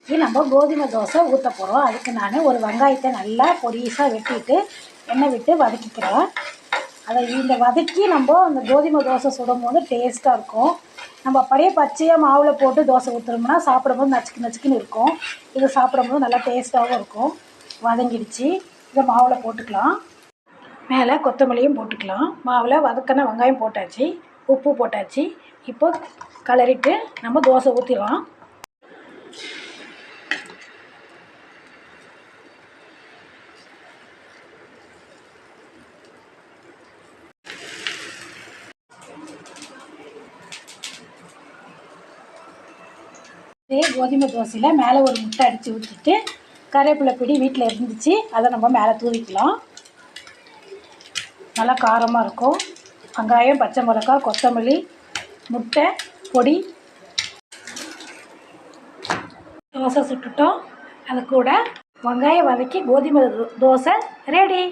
இன்றைக்கி நம்ம கோதுமை தோசை ஊற்ற போகிறோம். அதுக்கு நான் ஒரு வெங்காயத்தை நல்லா பொடிசாக வெட்டிட்டு எண்ணெய் விட்டு வதக்கிக்கிறேன். அதை இந்த வதக்கி நம்ம அந்த கோதுமை தோசை சுடும் போது டேஸ்ட்டாக இருக்கும். நம்ம அப்படியே பச்சையாக மாவில் போட்டு தோசை ஊற்றுறோம்னா சாப்பிடும்போது நச்சுக்குன்னு இருக்கும். இது சாப்பிடும்போது நல்லா டேஸ்ட்டாகவும் இருக்கும். வதங்கிடுச்சு. இதை மாவில் போட்டுக்கலாம். மேலே கொத்தமல்லியும் போட்டுக்கலாம். மாவில் வதக்கின வெங்காயம் போட்டாச்சு, உப்பு போட்டாச்சு. இப்போ கலரிட்டு நம்ம தோசை ஊற்றிடலாம். இதே கோதுமை தோசையில் மேலே ஒரு முட்டை அடித்து ஊற்றிட்டு கருவேப்பிலை பிடி வீட்டில் இருந்துச்சு, அதை நம்ம மேலே தூவிக்கலாம். நல்லா காரமாக இருக்கும். வெங்காயம், பச்சை மிளகாய், கொத்தமல்லி, முட்டை பொடி. தோசை சுட்டுட்டோம். அது கூட வெங்காயம் வதக்கி கோதுமை தோசை ரெடி.